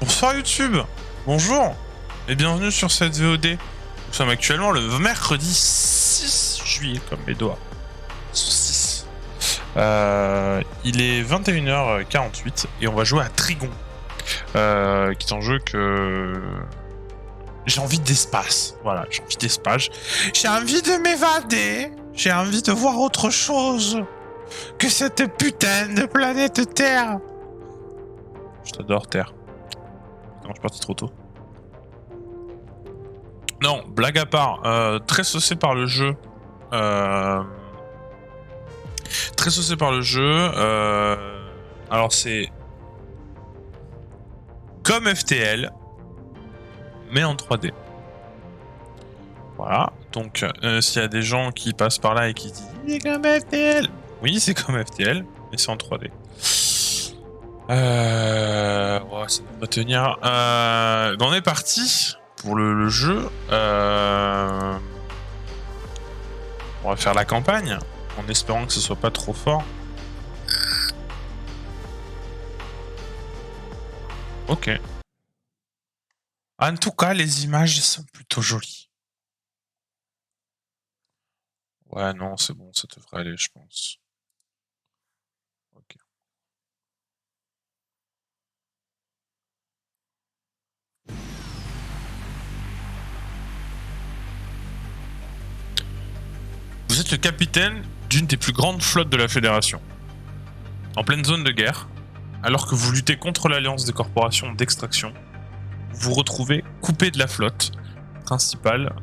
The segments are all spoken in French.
Bonsoir YouTube, bonjour et bienvenue sur cette VOD. Nous sommes actuellement le mercredi 6 juillet, comme mes doigts. 6. Il est 21h48 et on va jouer à Trigon, qui est un jeu que j'ai envie d'espace. Voilà, j'ai envie d'espace. J'ai envie de m'évader. J'ai envie de voir autre chose que cette putain de planète Terre. Je t'adore Terre. Non, je suis parti trop tôt. Non, blague à part, très saucé par le jeu. Très saucé par le jeu. Alors c'est comme FTL, mais en 3D. Voilà. Donc s'il y a des gens qui passent par là et qui disent c'est comme FTL, oui c'est comme FTL, mais c'est en 3D. Ouais, ça va tenir. On est parti pour le jeu. On va faire la campagne en espérant que ce soit pas trop fort. Ok. En tout cas, les images sont plutôt jolies. Ouais, non, c'est bon, ça devrait aller, je pense. Ok. Vous êtes le capitaine d'une des plus grandes flottes de la Fédération. En pleine zone de guerre, alors que vous luttez contre l'alliance des corporations d'extraction, vous vous retrouvez coupé de la flotte principale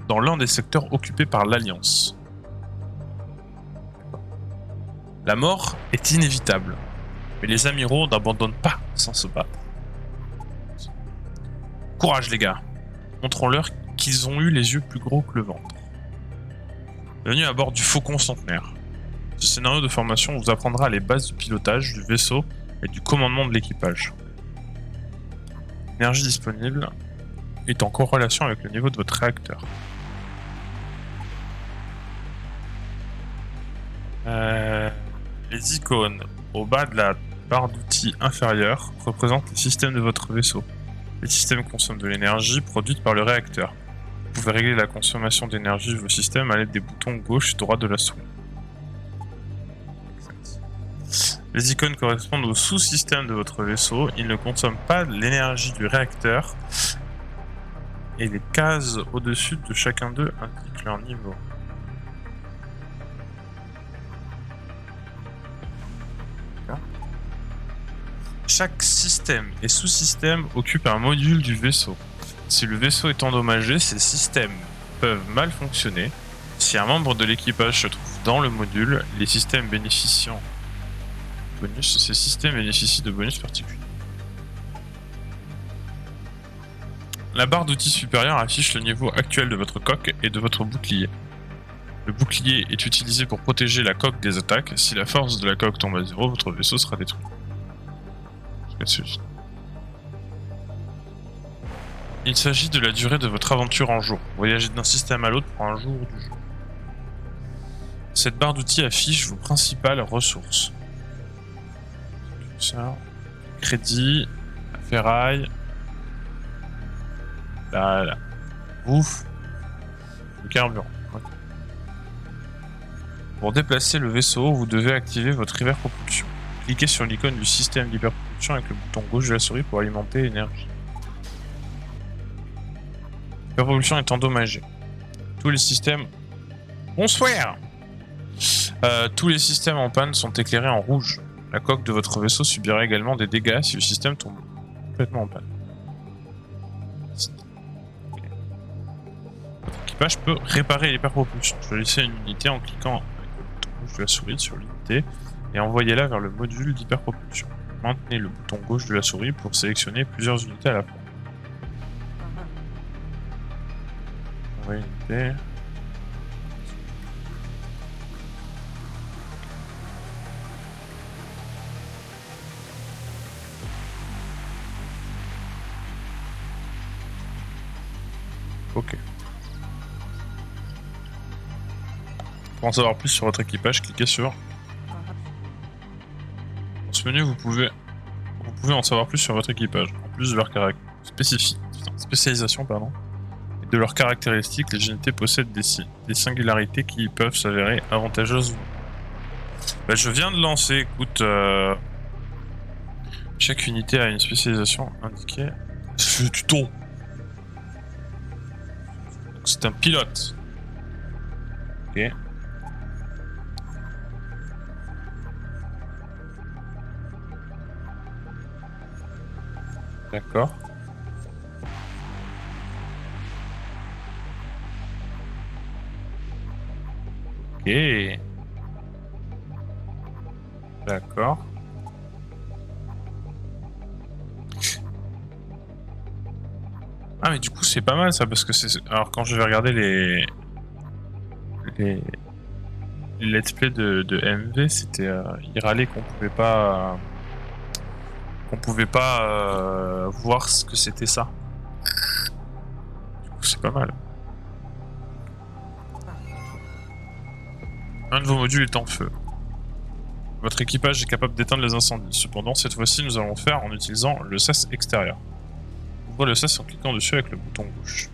dans l'un des secteurs occupés par l'Alliance. La mort est inévitable, mais les amiraux n'abandonnent pas sans se battre. Courage les gars, montrons-leur qu'ils ont eu les yeux plus gros que le ventre. Bienvenue à bord du Faucon Centenaire. Ce scénario de formation vous apprendra les bases du pilotage du vaisseau et du commandement de l'équipage. L'énergie disponible est en corrélation avec le niveau de votre réacteur. Les icônes au bas de la barre d'outils inférieure représentent les systèmes de votre vaisseau. Les systèmes consomment de l'énergie produite par le réacteur. Vous pouvez régler la consommation d'énergie de vos systèmes à l'aide des boutons gauche et droit de la souris. Les icônes correspondent aux sous-systèmes de votre vaisseau. Ils ne consomment pas l'énergie du réacteur. Et les cases au-dessus de chacun d'eux indiquent leur niveau. Chaque système et sous-système occupe un module du vaisseau. Si le vaisseau est endommagé, ces systèmes peuvent mal fonctionner. Si un membre de l'équipage se trouve dans le module, les systèmes bénéficient de bonus. Ces systèmes bénéficient de bonus particuliers. La barre d'outils supérieure affiche le niveau actuel de votre coque et de votre bouclier. Le bouclier est utilisé pour protéger la coque des attaques. Si la force de la coque tombe à 0, votre vaisseau sera détruit. Il s'agit de la durée de votre aventure en jour. Voyagez d'un système à l'autre pour un jour du jeu. Cette barre d'outils affiche vos principales ressources. Ça. Crédit, ferraille, la bouffe, le carburant. Okay. Pour déplacer le vaisseau, vous devez activer votre hyperpropulsion. Cliquez sur l'icône du système d'hyperpropulsion avec le bouton gauche de la souris pour alimenter l'énergie. L'hyperpropulsion est endommagée. Tous les systèmes... Bonsoir. Tous les systèmes en panne sont éclairés en rouge. La coque de votre vaisseau subira également des dégâts si le système tombe complètement en panne. Okay. Votre équipage peut réparer l'hyperpropulsion. Choisissez une unité en cliquant avec le bouton gauche de la souris sur l'unité et envoyez-la vers le module d'hyperpropulsion. Maintenez le bouton gauche de la souris pour sélectionner plusieurs unités à la fois. Envoyer une unité. Ok. Pour en savoir plus sur votre équipage, cliquez sur... Dans ce menu, vous pouvez pouvez en savoir plus sur votre équipage. En plus de leur spécialisation, et de leurs caractéristiques, les unités possèdent des singularités qui peuvent s'avérer avantageuses. Bah, je viens de lancer, écoute, chaque unité a une spécialisation indiquée. C'est du ton. C'est un pilote. Ok. D'accord. Ok. D'accord. Ah mais du coup c'est pas mal ça parce que c'est... Alors quand je vais regarder les let's play de MV, c'était... il râlait qu'on pouvait pas voir ce que c'était ça. Du coup c'est pas mal. Un de vos modules est en feu. Votre équipage est capable d'éteindre les incendies. Cependant, cette fois-ci, nous allons le faire en utilisant le sas extérieur. Ouvrez le sas en cliquant dessus avec le bouton gauche.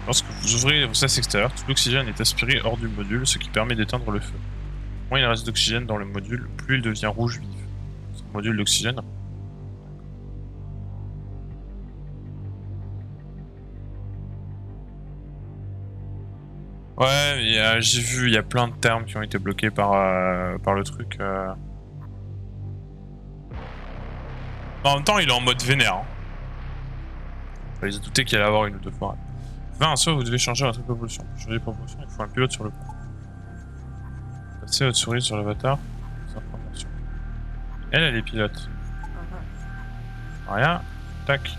Lorsque vous ouvrez le sas extérieur, tout l'oxygène est aspiré hors du module, ce qui permet d'éteindre le feu. Moins il reste d'oxygène dans le module, plus il devient rouge vif. Son module d'oxygène. Ouais, j'ai vu, il y a plein de termes qui ont été bloqués par le truc. En même temps, il est en mode vénère. Hein. Enfin, ils se doutaient qu'il allait avoir une ou deux fois. 20 soit vous devez changer votre propulsion. Pour changer les propulsions, il faut un pilote sur le pont. Passez votre souris sur l'avatar. Elle est pilote. Rien. Tac.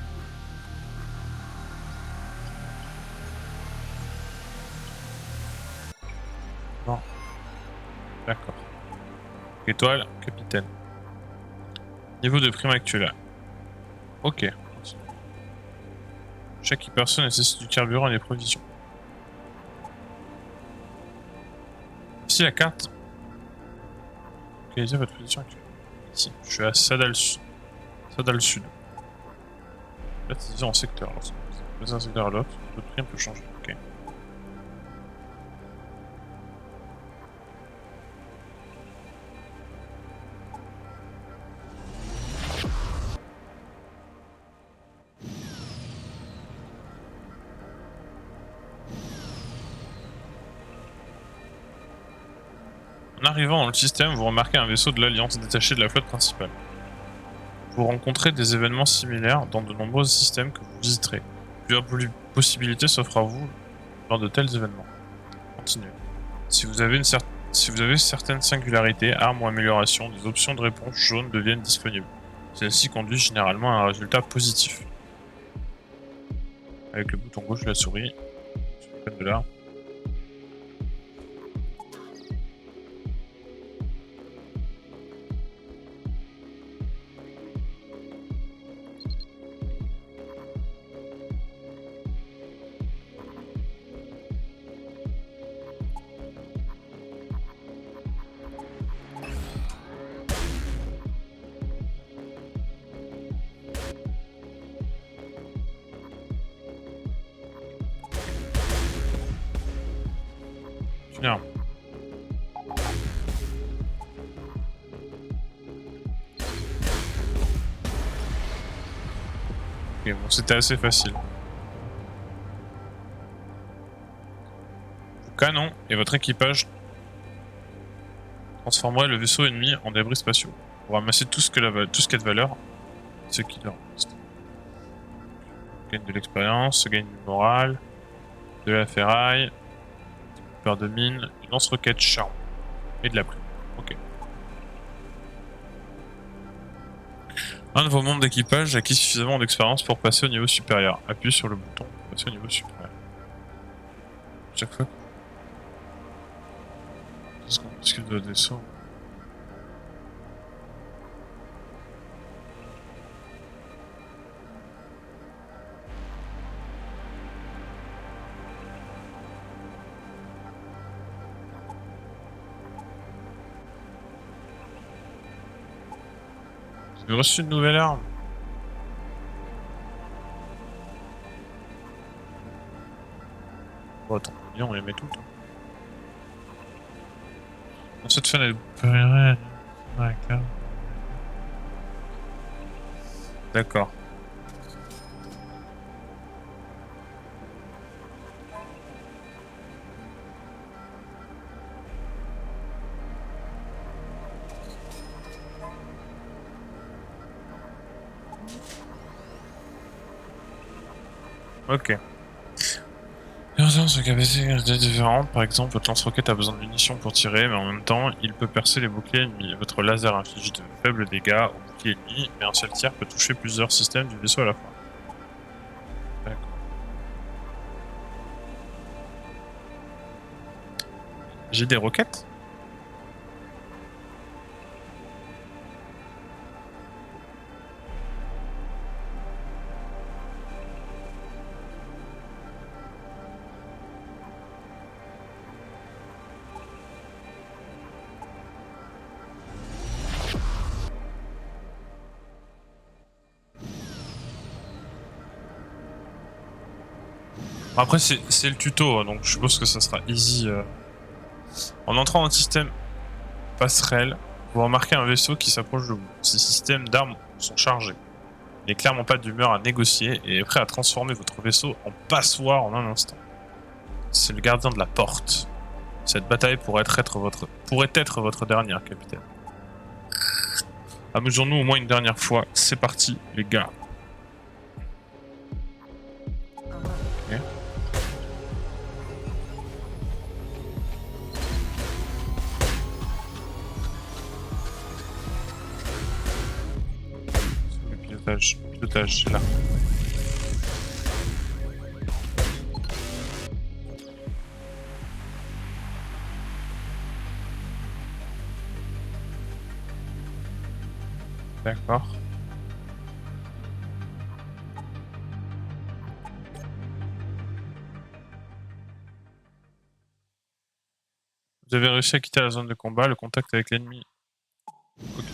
Bon. D'accord. Étoile, capitaine. Niveau de prime actuel. Ok. Chaque personne nécessite du carburant et des provisions. Ici la carte. Localisez votre position actuelle. Ici, je suis à Sadal Sud. Là, c'est en secteur. C'est un secteur à l'autre. Votre prime peut changer. Ok. En arrivant dans le système, vous remarquez un vaisseau de l'Alliance détaché de la flotte principale. Vous rencontrez des événements similaires dans de nombreux systèmes que vous visiterez. Plusieurs possibilités s'offrent à vous lors de tels événements. Continuez. Si vous avez certaines singularités, armes ou améliorations, des options de réponse jaunes deviennent disponibles. Celles-ci conduisent généralement à un résultat positif. Avec le bouton gauche de la souris, sur le code de l'arme. Une arme. Ok, bon, c'était assez facile. Vos canons et votre équipage transformeraient le vaisseau ennemi en débris spatiaux. Pour ramasser tout ce qui a de valeur, ce qui leur reste. Gagne de l'expérience, gagne du moral, de la ferraille, peur de mine, du lance-roquette charme et de la prime. Ok. Un de vos membres d'équipage acquis suffisamment d'expérience pour passer au niveau supérieur. Appuyez sur le bouton pour passer au niveau supérieur. Chaque fois. Est-ce qu'il doit descendre? J'ai reçu une nouvelle arme. Bon, attends, on les met toutes. Hein. Dans cette fenêtre, vous pouvez rien. D'accord. Ok. Ce capacité est différente. Par exemple, votre lance-roquette a besoin de munitions pour tirer, mais en même temps, il peut percer les boucliers ennemis. Votre laser inflige de faibles dégâts aux boucliers ennemis, mais un seul tir peut toucher plusieurs systèmes du vaisseau à la fois. D'accord. J'ai des roquettes? Après, c'est le tuto, donc je suppose que ça sera easy. En entrant dans le système passerelle, vous remarquez un vaisseau qui s'approche de vous. Ces systèmes d'armes sont chargés. Il n'est clairement pas d'humeur à négocier et est prêt à transformer votre vaisseau en passoire en un instant. C'est le gardien de la porte. Cette bataille pourrait être votre dernière, capitaine. Amusons-nous au moins une dernière fois. C'est parti, les gars. Okay. Le pilotage, c'est là. D'accord. Vous avez réussi à quitter la zone de combat, le contact avec l'ennemi. Okay.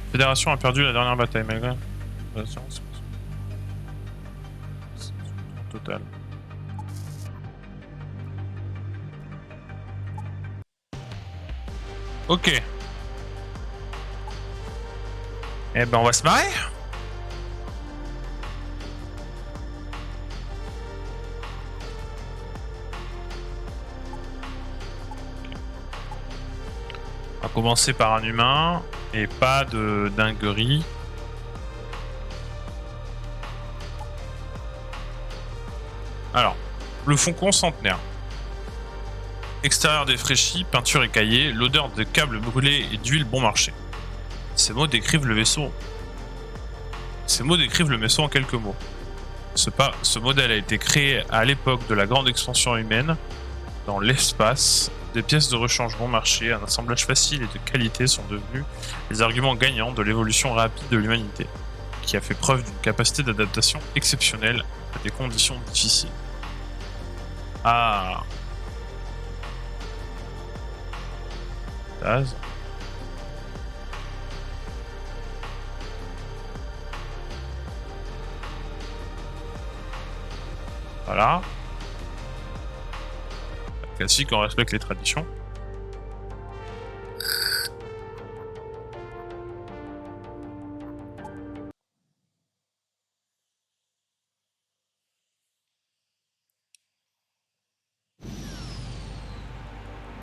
La Fédération a perdu la dernière bataille, malgré l'assurance. Total. Ok. Eh ben on va se marrer. On va commencer par un humain et pas de dinguerie. Alors, le Faucon centenaire. Extérieur défraîchi, peinture écaillée, l'odeur de câbles brûlés et d'huile bon marché. Ces mots décrivent le vaisseau. Ces mots décrivent le vaisseau en quelques mots. Ce modèle a été créé à l'époque de la grande expansion humaine dans l'espace. Des pièces de rechange bon marché, un assemblage facile et de qualité sont devenus les arguments gagnants de l'évolution rapide de l'humanité, qui a fait preuve d'une capacité d'adaptation exceptionnelle à des conditions difficiles. Ah. Taz. Voilà. Classique, on respecte les traditions.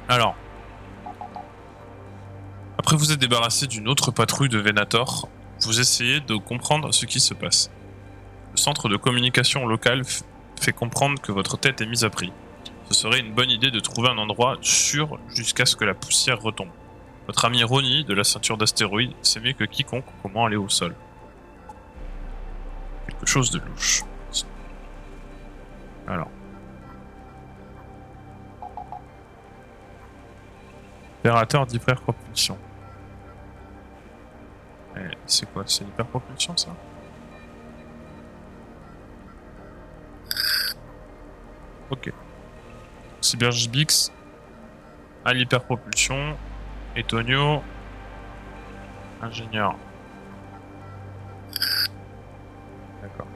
Alors, après vous êtes débarrassé d'une autre patrouille de Venator, vous essayez de comprendre ce qui se passe. Le centre de communication local fait comprendre que votre tête est mise à prix. Ce serait une bonne idée de trouver un endroit sûr jusqu'à ce que la poussière retombe. Votre ami Ronnie de la ceinture d'astéroïdes sait mieux que quiconque comment aller au sol. Quelque chose de louche. Alors. Opérateur d'hyperpropulsion. C'est quoi? C'est l'hyperpropulsion, ça? Ok. Cybergibix à l'hyperpropulsion. Et Tonio, ingénieur. D'accord.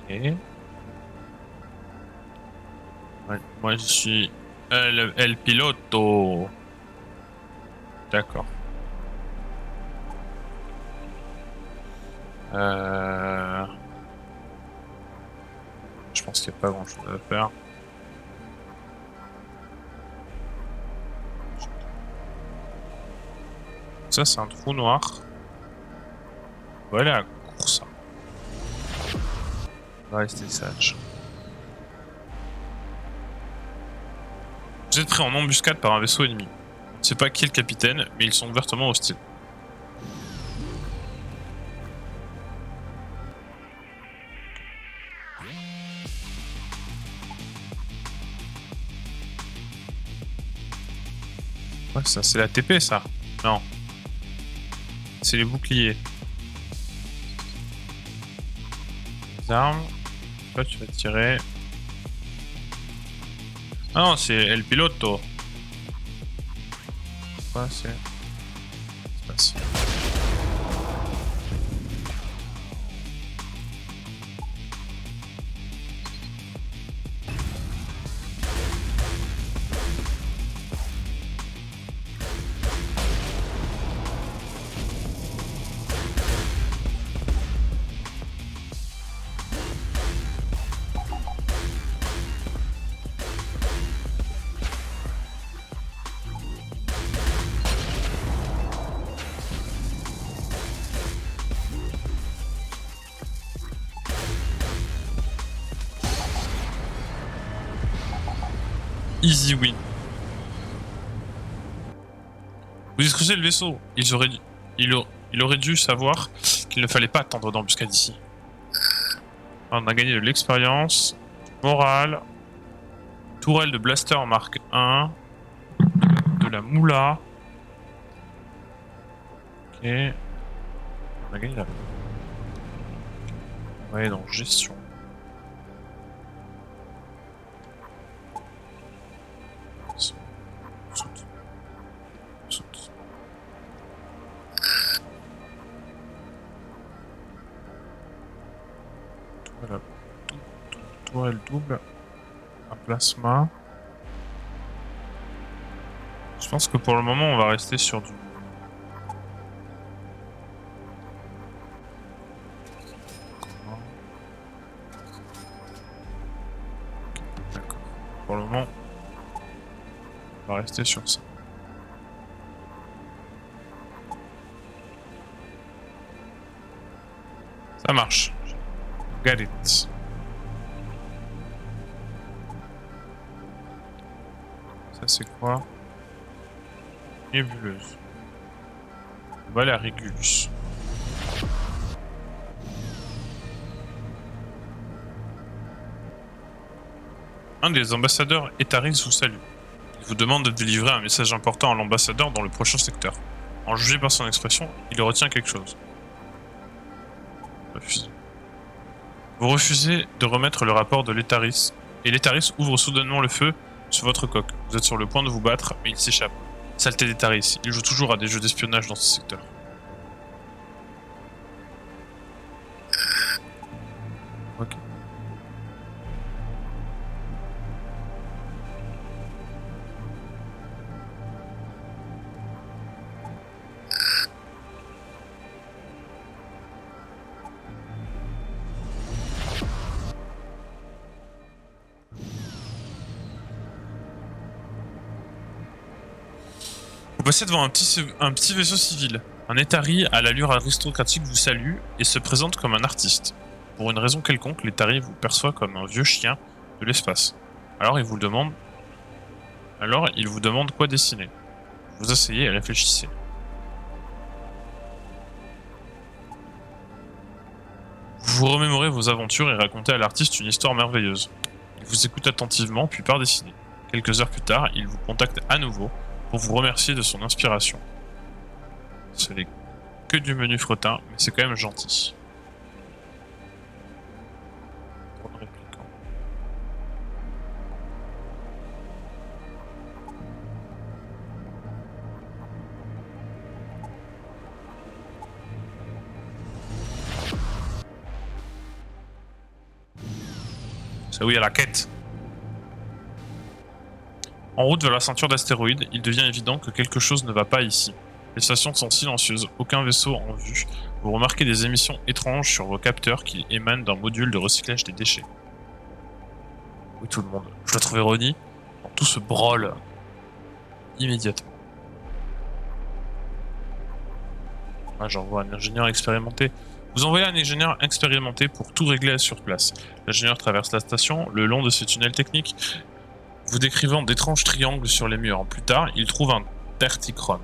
Ok. Ouais, moi je suis El Piloto. D'accord. Je pense qu'il n'y a pas grand chose à faire. Ça, c'est un trou noir. On va aller à la course. On va rester sage. Vous êtes pris en embuscade par un vaisseau ennemi. On ne sait pas qui est le capitaine, mais ils sont ouvertement hostiles. Ouais, ça, c'est la TP, ça. Non. C'est les boucliers. Les armes. Toi, tu vas tirer. Ah non, c'est El Piloto. Quoi, c'est... Espace. Easy win. Vous détruisez le vaisseau. Il aurait dû savoir qu'il ne fallait pas attendre d'embuscade ici. On a gagné de l'expérience, morale, tourelle de blaster marque 1, de la moula. Ok. On a gagné la... On va aller dans gestion. Saute. Saute. Tourelle double. Un plasma. Je pense que pour le moment, on va rester sur du... D'accord. Pour le moment, on va rester sur ça. Ça marche. Got it. Ça c'est quoi? Nébuleuse. On va aller à Régulus. Un des ambassadeurs Etaris vous salue. Il vous demande de délivrer un message important à l'ambassadeur dans le prochain secteur. En jugé par son expression, il retient quelque chose. Refusé. Vous refusez de remettre le rapport de l'Etaris, et l'Etaris ouvre soudainement le feu sur votre coque. Vous êtes sur le point de vous battre, mais il s'échappe. Saleté d'Etaris, il joue toujours à des jeux d'espionnage dans ce secteur. Ok. Vous passez devant un petit vaisseau civil. Un Etari à l'allure aristocratique vous salue et se présente comme un artiste. Pour une raison quelconque, l'Etari vous perçoit comme un vieux chien de l'espace. Alors il vous demande quoi dessiner. Vous asseyez et réfléchissez. Vous vous remémorez vos aventures et racontez à l'artiste une histoire merveilleuse. Il vous écoute attentivement puis part dessiner. Quelques heures plus tard, il vous contacte à nouveau pour vous remercier de son inspiration. Ce n'est que du menu fretin, mais c'est quand même gentil. C'est où il y a la quête. En route vers la ceinture d'astéroïdes, il devient évident que quelque chose ne va pas ici. Les stations sont silencieuses, aucun vaisseau en vue. Vous remarquez des émissions étranges sur vos capteurs qui émanent d'un module de recyclage des déchets. Oui, tout le monde. Je dois trouver Ronnie dans tout ce brawl. Immédiatement. Ah, j'envoie un ingénieur expérimenté. Vous envoyez un ingénieur expérimenté pour tout régler sur place. L'ingénieur traverse la station le long de ce tunnel technique, vous décrivant d'étranges triangles sur les murs. Plus tard, il trouve un Tertichrone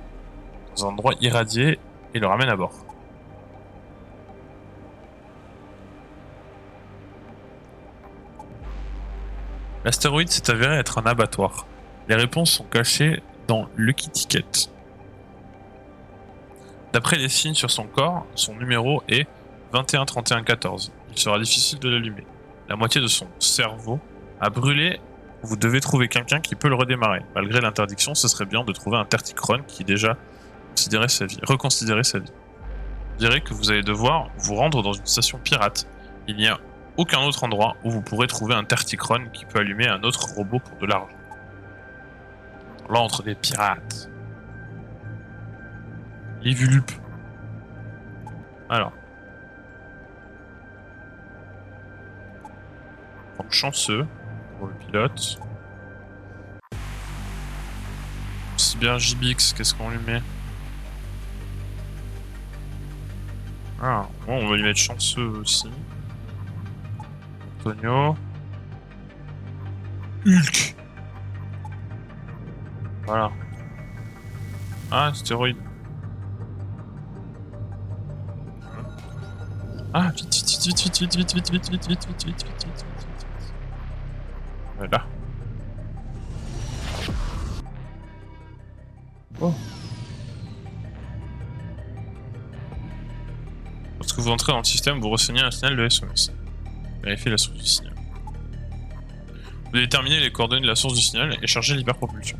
dans un endroit irradié et le ramène à bord. L'astéroïde s'est avéré être un abattoir. Les réponses sont cachées dans Lucky Ticket. D'après les signes sur son corps, son numéro est 213114. Il sera difficile de l'allumer. La moitié de son cerveau a brûlé. Vous devez trouver quelqu'un qui peut le redémarrer. Malgré l'interdiction, ce serait bien de trouver un Tertichrone qui déjà reconsidérer sa vie. Je dirais que vous allez devoir vous rendre dans une station pirate. Il n'y a aucun autre endroit où vous pourrez trouver un Tertichrone qui peut allumer un autre robot pour de l'argent. L'antre des pirates. Livulup. Alors. Donc chanceux pour le pilote. C'est bien JBX, qu'est-ce qu'on lui met? Ah, bon, on va lui mettre chanceux aussi. Antonio. Hulk. Voilà. Ah, stéroïde. Ah, vite, vite, vite, vite, vite, vite, vite, vite, vite, vite, vite, vite, vite, vite, vite. Voilà. Oh. Lorsque vous entrez dans le système, vous recevez un signal de SMS. Vérifiez la source du signal. Vous déterminez les coordonnées de la source du signal et chargez l'hyperpropulsion.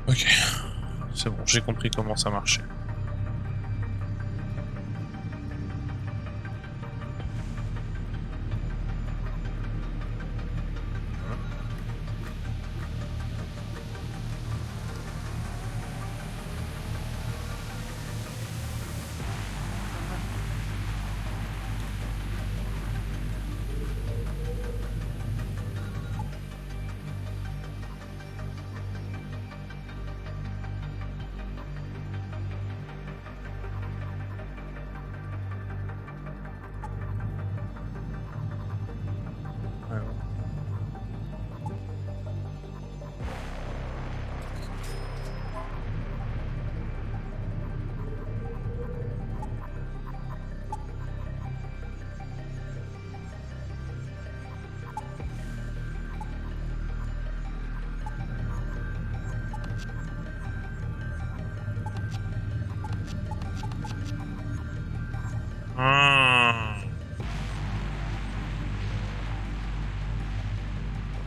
Ok, c'est bon, j'ai compris comment ça marchait.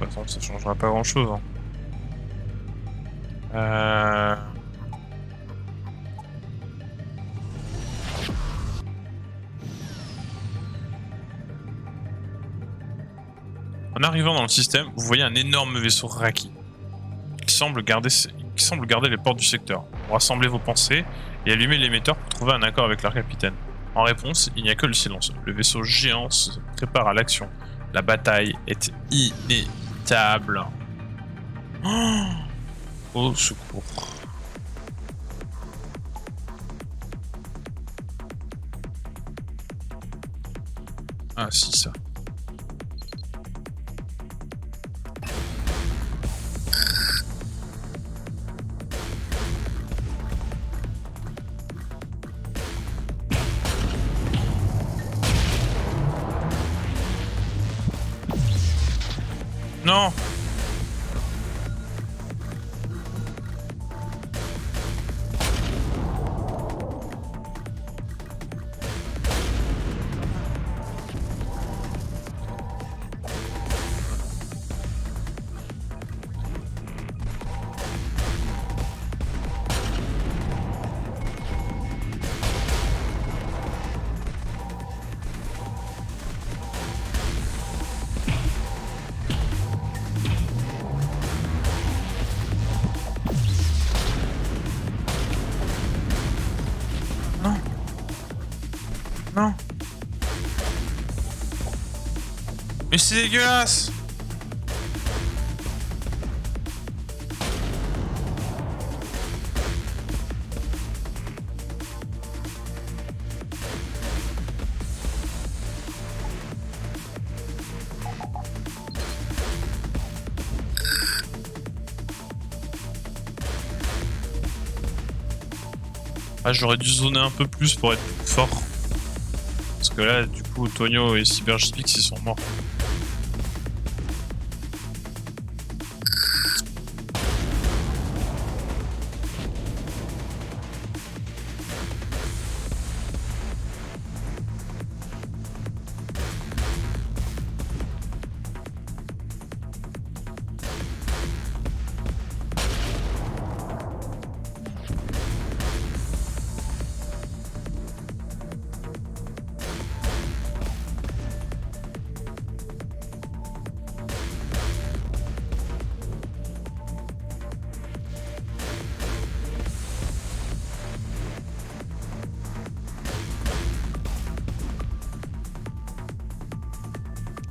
De toute façon, ça changera pas grand chose. Hein. En arrivant dans le système, vous voyez un énorme vaisseau Raki qui semble garder les portes du secteur. Vous rassemblez vos pensées et allumez l'émetteur pour trouver un accord avec leur capitaine. En réponse, il n'y a que le silence. Le vaisseau géant se prépare à l'action. La bataille est inévitable. Oh, au secours. Ah si, ça. Non. Non. Non. Mais c'est dégueulasse. Ah, j'aurais dû zoner un peu plus pour être plus fort. Parce que là, du coup, Tonio et Cyberspix, ils sont morts.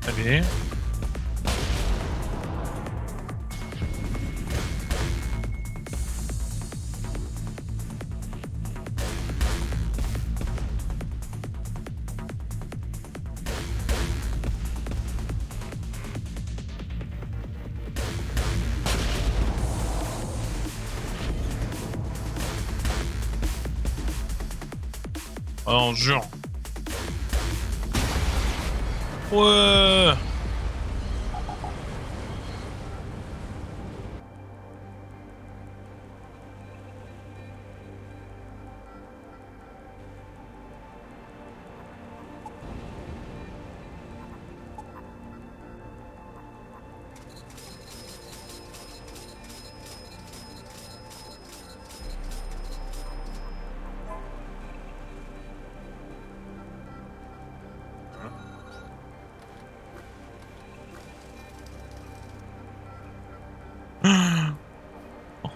Allez. Ah, on jure. Ouais.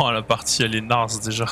Oh, la partie, elle est naze déjà.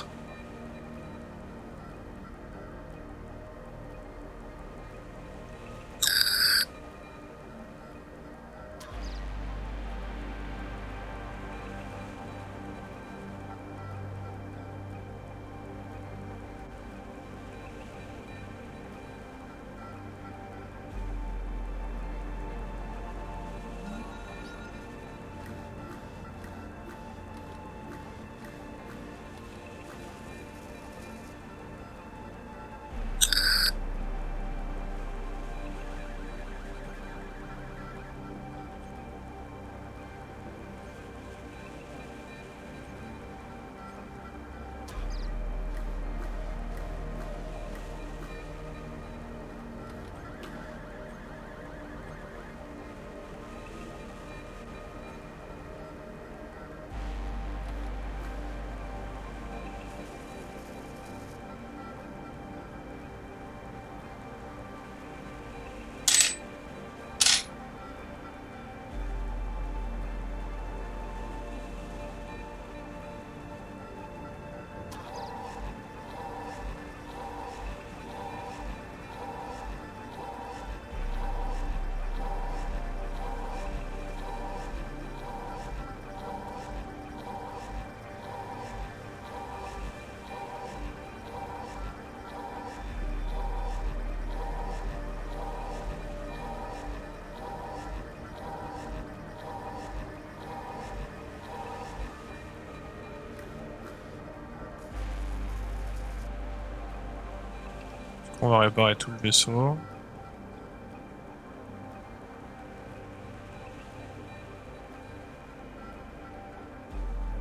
On va réparer tout le vaisseau.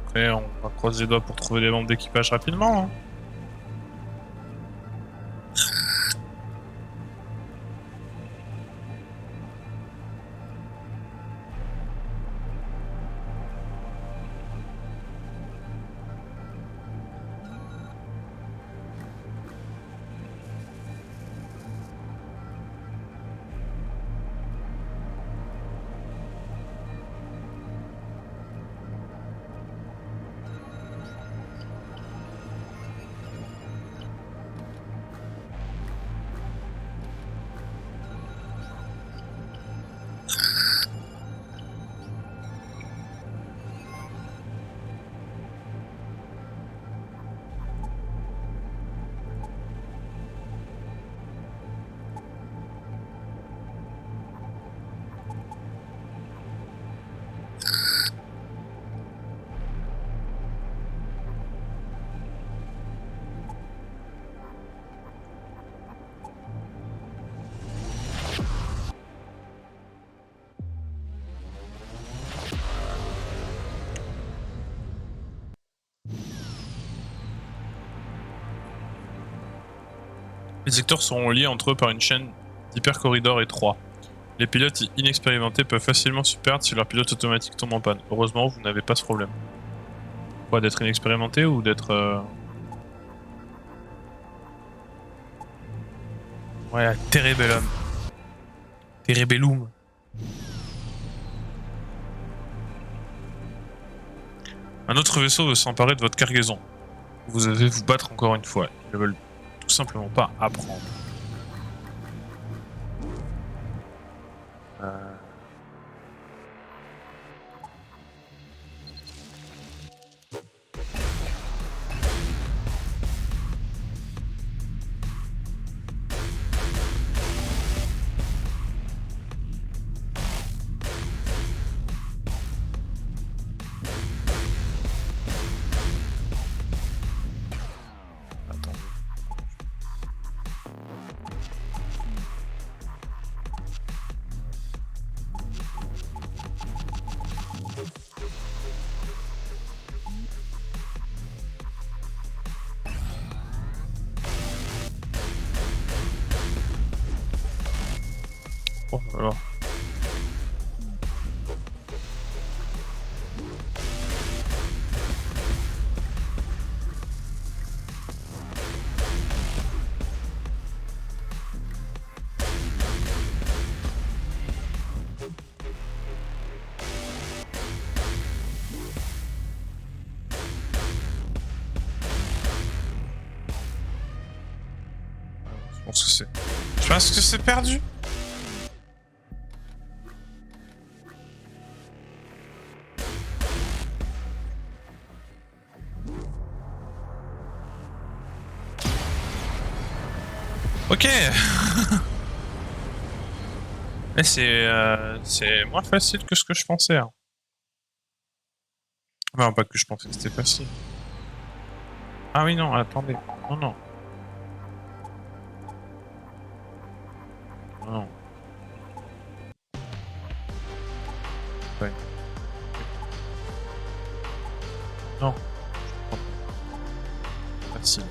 Après, on va croiser les doigts pour trouver les membres d'équipage rapidement. Hein. Les secteurs seront liés entre eux par une chaîne d'hypercorridors étroits. Les pilotes inexpérimentés peuvent facilement se perdre si leur pilote automatique tombe en panne. Heureusement, vous n'avez pas ce problème. Quoi, d'être inexpérimenté ou d'être... Ouais, Terebellum. Terebellum. Un autre vaisseau veut s'emparer de votre cargaison. Vous devez vous battre encore une fois. Ils ne veulent tout simplement pas apprendre. Oh, alors. Je pense que c'est perdu. Ok. Mais c'est moins facile que ce que je pensais. Hein. Non, pas que je pensais que c'était facile. Ah oui, non, attendez. Non, non. Non. Ouais. Non. Facile.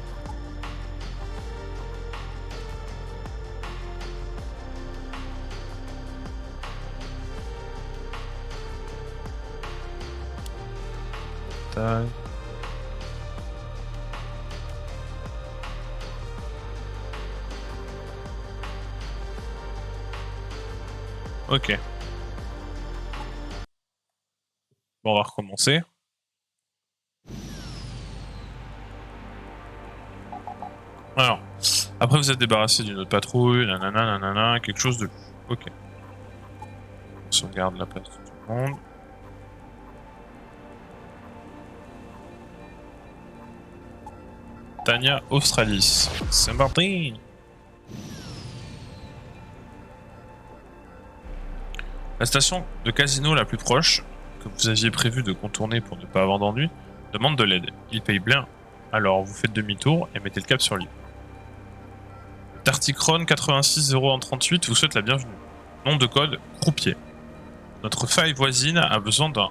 Tac. Ok. Bon, on va recommencer. Alors, après vous êtes débarrassé d'une autre patrouille, nanana, nanana, quelque chose de... Ok. On sauvegarde la place de tout le monde. Tania Australis. C'est parti. La station de casino la plus proche, que vous aviez prévu de contourner pour ne pas avoir d'ennui, demande de l'aide. Il paye bien, alors vous faites demi-tour et mettez le cap sur l'île. Tarticron 860138 vous souhaite la bienvenue. Nom de code, croupier. Notre faille voisine a besoin d'un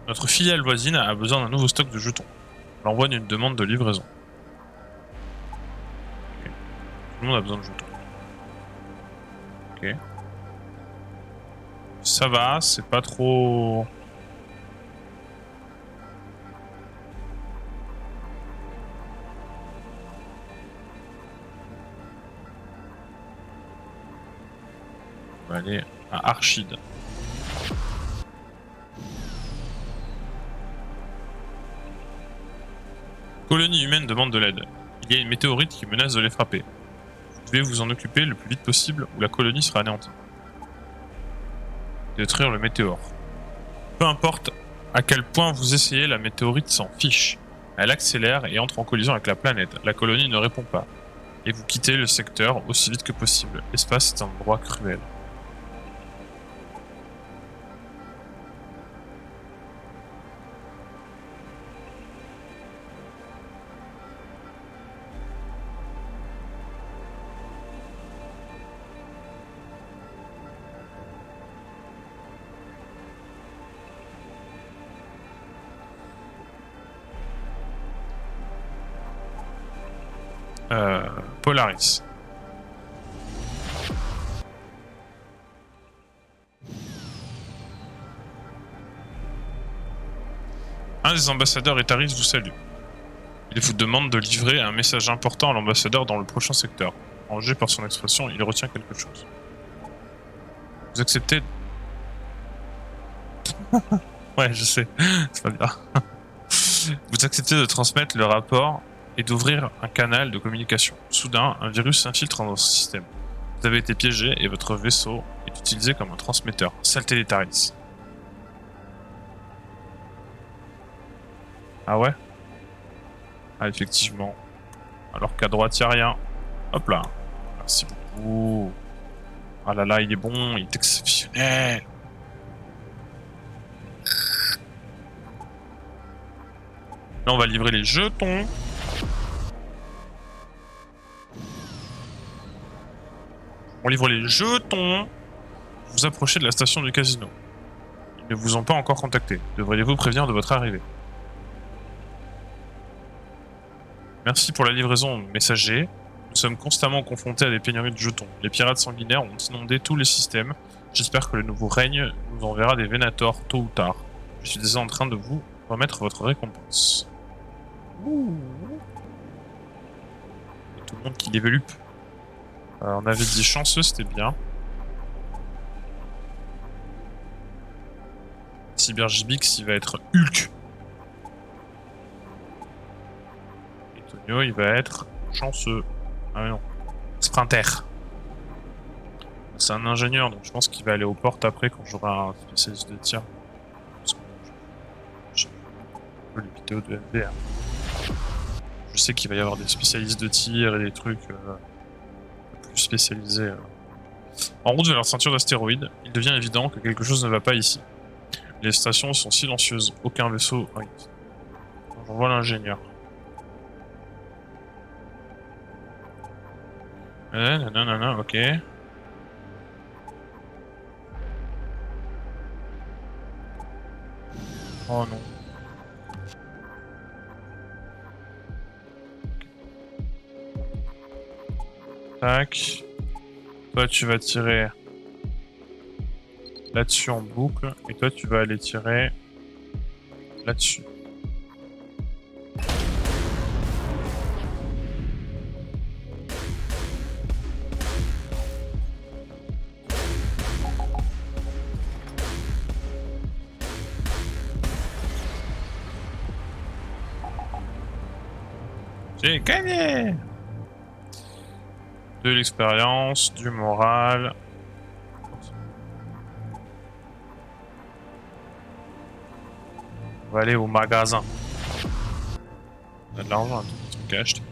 Notre filiale voisine a besoin d'un nouveau stock de jetons. On envoie une demande de livraison. Okay. Tout le monde a besoin de jetons. Ok. Ça va, c'est pas trop... On va aller à Archid. Colonie humaine demande de l'aide. Il y a une météorite qui menace de les frapper. Vous devez vous en occuper le plus vite possible ou la colonie sera anéantie. Détruire le météore. Peu importe à quel point vous essayez, la météorite s'en fiche. Elle accélère et entre en collision avec la planète. La colonie ne répond pas. Et vous quittez le secteur aussi vite que possible. L'espace est un endroit cruel. Polaris. Un des ambassadeurs Etaris vous salue. Il vous demande de livrer un message important à l'ambassadeur dans le prochain secteur. Enragé par son expression, il retient quelque chose. Vous acceptez... Ouais, je sais. C'est pas bien. Vous acceptez de transmettre le rapport et d'ouvrir un canal de communication. Soudain, un virus s'infiltre dans votre système. Vous avez été piégé et votre vaisseau est utilisé comme un transmetteur. Saleté d'Etaris. Ah ouais? Ah effectivement. Alors qu'à droite, il n'y a rien. Hop là. Merci beaucoup. Ah là là, il est bon, il est exceptionnel. Là, on va livrer les jetons. On livre les jetons. Vous approchez de la station du casino. Ils ne vous ont pas encore contacté. Devriez-vous prévenir de votre arrivée? Merci pour la livraison, messager. Nous sommes constamment confrontés à des pénuries de jetons. Les pirates sanguinaires ont inondé tous les systèmes. J'espère que le nouveau règne nous enverra des Vénators tôt ou tard. Je suis déjà en train de vous remettre votre récompense. Ouh. Et tout le monde qui level up. On avait dit chanceux, c'était bien. Cybergibix, il va être Hulk. Et Tonio, il va être chanceux. Ah mais non. Sprinter. C'est un ingénieur, donc je pense qu'il va aller aux portes après quand j'aurai un spécialiste de tir. Parce que j'ai un peu les vidéos de MDR. Je sais qu'il va y avoir des spécialistes de tir et des trucs plus spécialisés. En route vers leur ceinture d'astéroïdes, il devient évident que quelque chose ne va pas ici. Les stations sont silencieuses, aucun vaisseau. Oui. J'envoie l'ingénieur. Non, ok. Oh non. Tac. Toi, tu vas tirer là-dessus en boucle. Et toi, tu vas aller tirer là-dessus. J'ai gagné! De l'expérience, du moral. On va aller au magasin. On a de l'argent, un tout truc à acheter.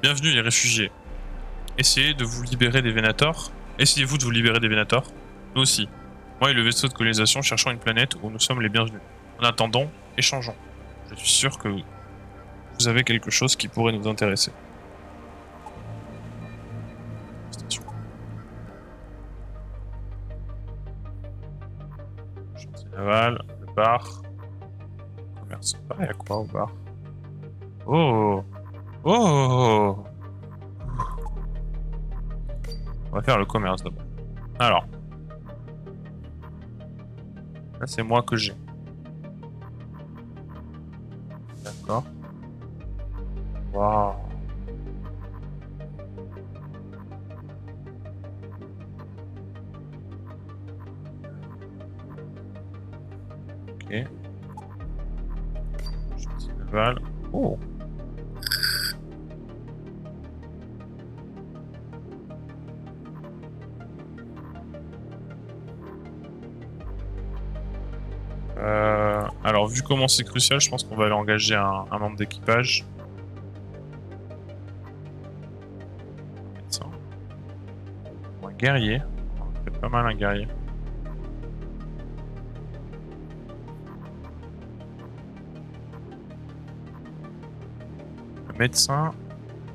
Bienvenue les réfugiés. Essayez de vous libérer des Vénators. Essayez-vous de vous libérer des Vénators. Nous aussi. Moi et le vaisseau de colonisation cherchons une planète où nous sommes les bienvenus. En attendant, échangeons. Je suis sûr que vous avez quelque chose qui pourrait nous intéresser. Station. Naval, le bar. Commerce. Ah, il y a quoi au bar? Oh! Oh! On va faire le commerce d'abord. Alors, là c'est moi que j'ai. D'accord. Waouh. Ok. Petit naval. Oh! Alors, vu comment c'est crucial, je pense qu'on va aller engager un membre d'équipage. Médecin. Ou un guerrier. C'est pas mal un guerrier. Le médecin,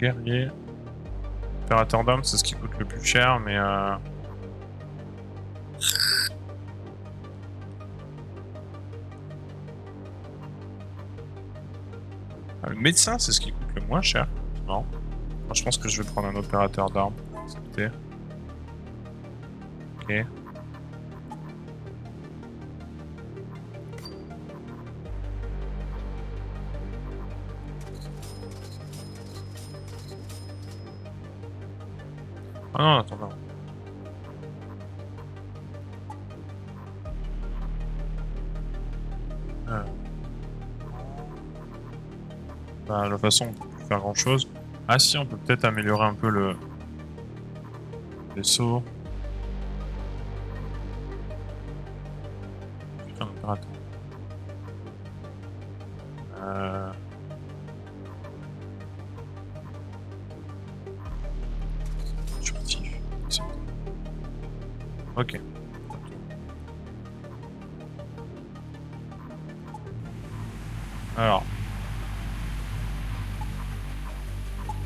guerrier, opérateur d'armes, c'est ce qui coûte le plus cher, mais le médecin, c'est ce qui coûte le moins cher. Non. Moi, je pense que je vais prendre un opérateur d'armes. Accepter. Ok. Ah non, attends, non. Bah, de toute façon, on peut plus faire grand chose. Ah si, on peut peut-être améliorer un peu le vaisseau. Un opérateur. Furtif. Ok. Alors.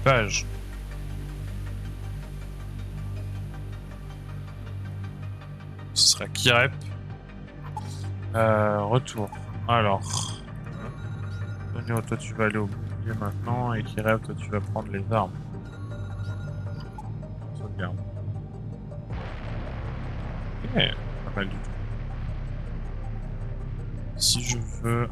Page. Ce sera Kirep. Retour. Alors. Tonio, toi tu vas aller au milieu maintenant. Et Kirep, toi tu vas prendre les armes. Sauvegarde. Ok, pas mal du tout. Si je veux...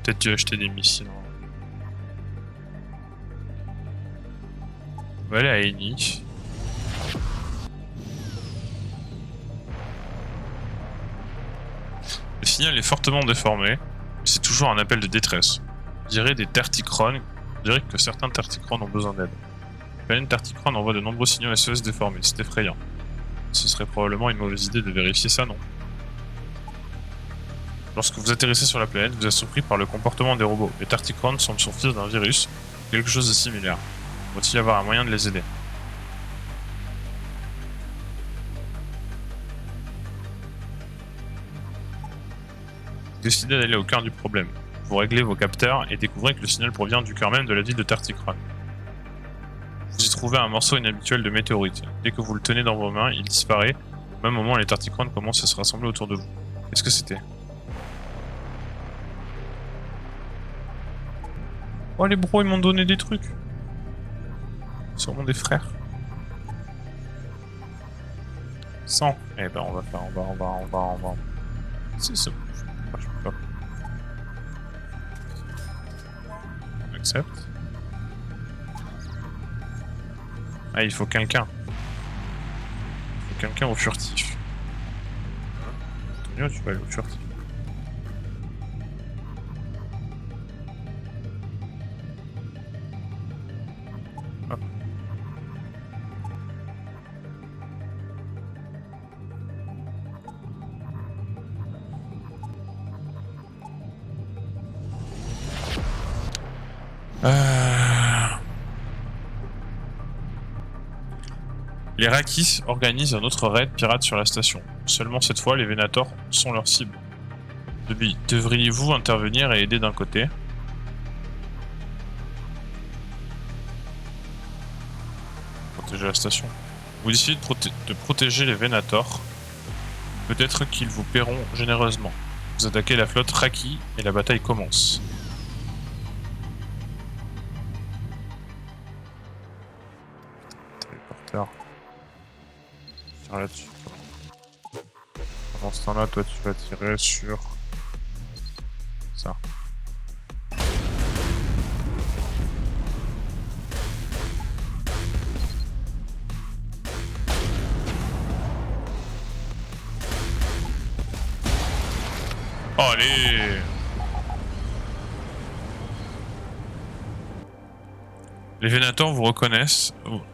Peut-être dû acheter des missiles. On va aller à Eni. Le signal est fortement déformé, mais c'est toujours un appel de détresse. On dirait des Terticrones. On dirait que certains Terticrones ont besoin d'aide. La planète Terticrone envoie de nombreux signaux SOS déformés, c'est effrayant. Ce serait probablement une mauvaise idée de vérifier ça, non? Lorsque vous atterrissez sur la planète, vous êtes surpris par le comportement des robots. Les Terticrones semblent survivre d'un virus, quelque chose de similaire. Faut-il y avoir un moyen de les aider? Décidez d'aller au cœur du problème. Vous réglez vos capteurs et découvrez que le signal provient du cœur même de la ville de Terticrone. Vous y trouvez un morceau inhabituel de météorite. Dès que vous le tenez dans vos mains, il disparaît. Au même moment, les Terticrones commencent à se rassembler autour de vous. Qu'est-ce que c'était? Oh, les bros, ils m'ont donné des trucs. Sûrement des frères. 100. Eh ben, on va faire, on va. Si, c'est bon. Je peux pas. On accepte. Ah, il faut quelqu'un. Il faut quelqu'un au furtif. Antonio, tu vas aller au furtif. Hop. Euh... Les Rakis organisent un autre raid pirate sur la station. Seulement cette fois, les Venators sont leur cible. Devriez-vous intervenir et aider d'un côté? Protéger la station. Vous décidez de protéger les Venators. Peut-être qu'ils vous paieront généreusement. Vous attaquez la flotte Raki et la bataille commence. Téléporteur. Tire là-dessus. Pendant ce temps-là, toi tu vas tirer sur ça. Oh, allez! Les Venators vous reconnaissent,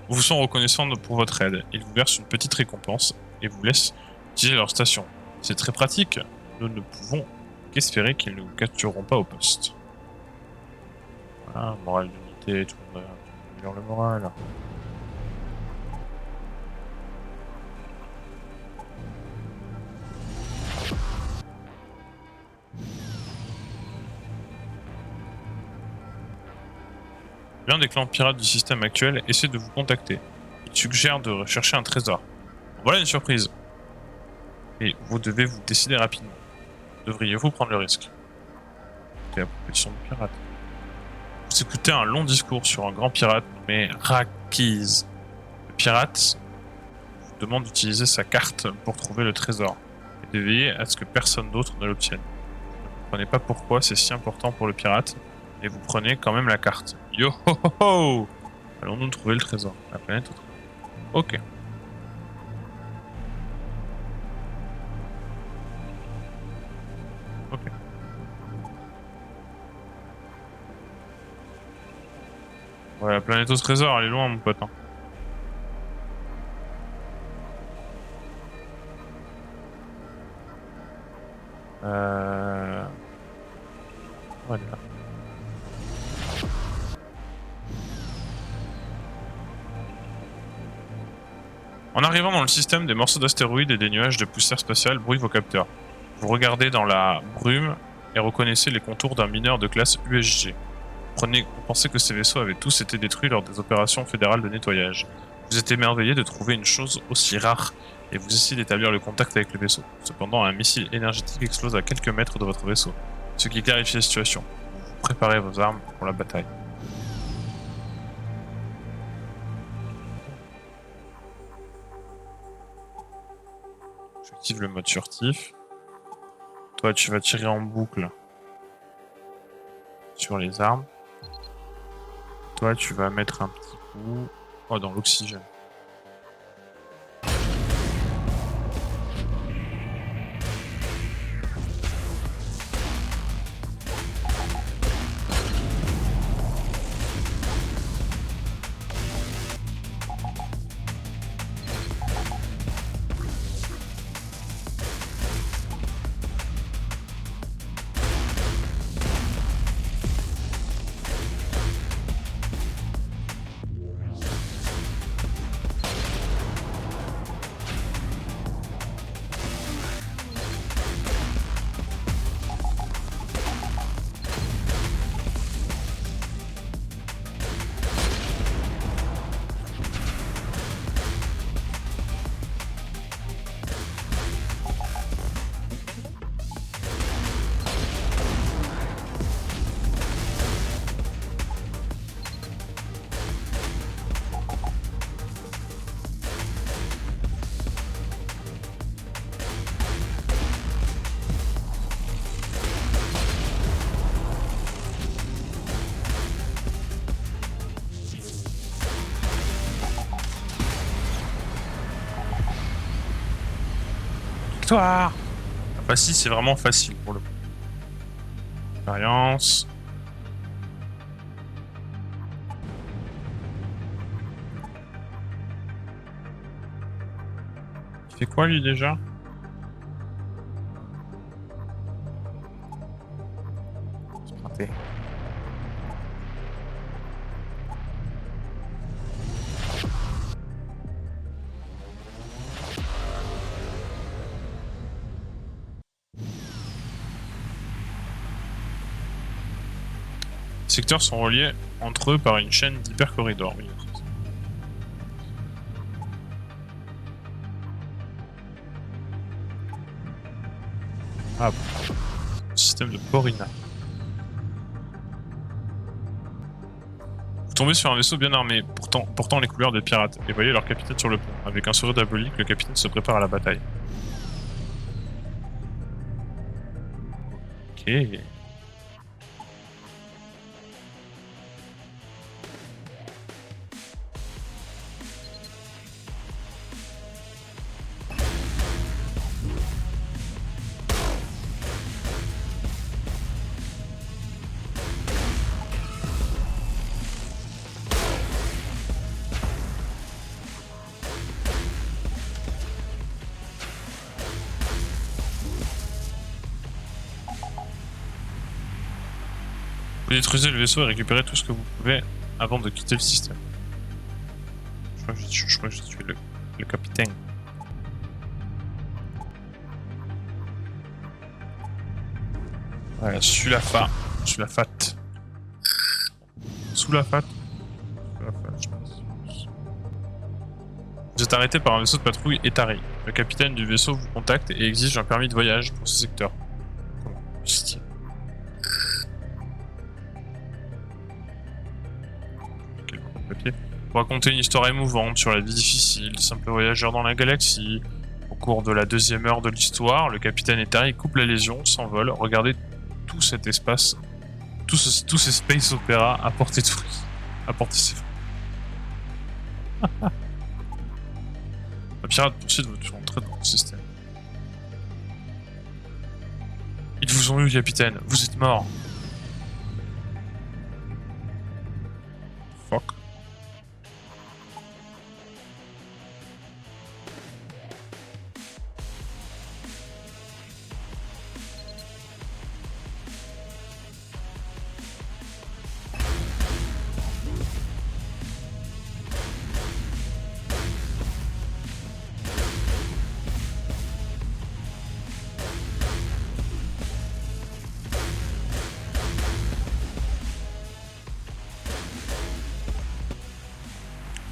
vous sont reconnaissants pour votre aide. Ils vous versent une petite récompense et vous laissent utiliser leur station. C'est très pratique. Nous ne pouvons qu'espérer qu'ils ne vous captureront pas au poste. Voilà, morale d'unité, tout le monde améliore le moral. L'un des clans pirates du système actuel essaie de vous contacter. Il suggère de rechercher un trésor. Voilà une surprise. Et vous devez vous décider rapidement. Devriez-vous prendre le risque? C'est la proposition du pirate. Vous écoutez un long discours sur un grand pirate nommé Rakiz. Le pirate vous demande d'utiliser sa carte pour trouver le trésor et de veiller à ce que personne d'autre ne l'obtienne. Vous ne comprenez pas pourquoi c'est si important pour le pirate, et vous prenez quand même la carte. Yo ho ho ho! Allons-nous trouver le trésor? La planète au trésor. Ok. Ok. Ouais, la planète au trésor, elle est loin, mon pote. Hein. Voilà. En arrivant dans le système, des morceaux d'astéroïdes et des nuages de poussière spatiale brouillent vos capteurs. Vous regardez dans la brume et reconnaissez les contours d'un mineur de classe USG. Vous pensez que ces vaisseaux avaient tous été détruits lors des opérations fédérales de nettoyage. Vous êtes émerveillé de trouver une chose aussi rare et vous essayez d'établir le contact avec le vaisseau. Cependant, un missile énergétique explose à quelques mètres de votre vaisseau, ce qui clarifie la situation. Vous préparez vos armes pour la bataille. J'active le mode furtif. Toi, tu vas tirer en boucle sur les armes. Toi, tu vas mettre un petit coup dans l'oxygène. Victoire! Facile, c'est vraiment facile pour le coup. Expérience. Il fait quoi lui déjà? Sprinter. Les secteurs sont reliés entre eux par une chaîne d'hypercorridors. Oui. Ah bon. Système de Porina. Vous tombez sur un vaisseau bien armé, portant les couleurs des pirates, et voyez leur capitaine sur le pont. Avec un sourire diabolique, le capitaine se prépare à la bataille. Ok. Vous détruisez le vaisseau et récupérez tout ce que vous pouvez avant de quitter le système. Je crois que j'ai tué le capitaine. Voilà, Sulafat. Sous la fat, je pense. Vous êtes arrêté par un vaisseau de patrouille Etari. Le capitaine du vaisseau vous contacte et exige un permis de voyage pour ce secteur. Comment? Papier. Pour raconter une histoire émouvante sur la vie difficile des simples voyageurs dans la galaxie. Au cours de la 2e heure de l'histoire, le capitaine Etari coupe la légion, s'envole. Regardez tout cet espace, tous ces space opéra à portée de fruits. À portée ses fruits. La pirate poursuit de votre entrée dans le système. Ils vous ont eu, capitaine. Vous êtes mort. Fuck.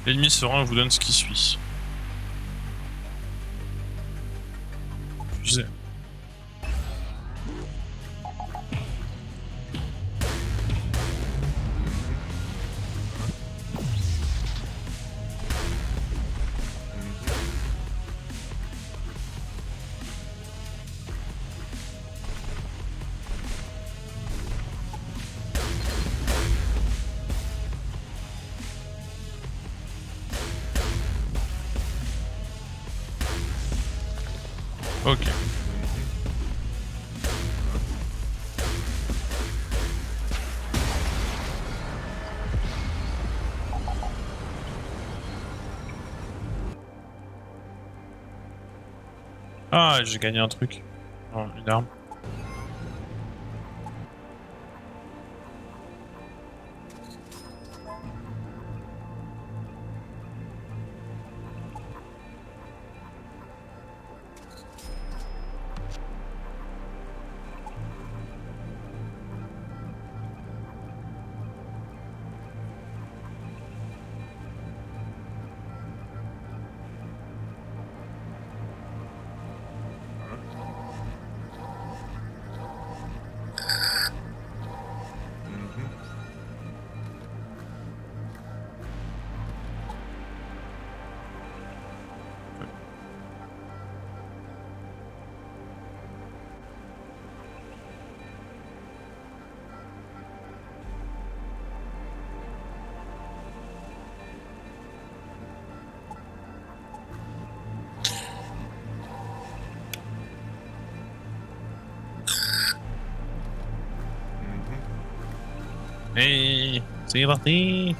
L'ennemi serein vous donne ce qui suit. Fusée. Ok. Ah, j'ai gagné un truc. Non, une arme. Hey, c'est parti.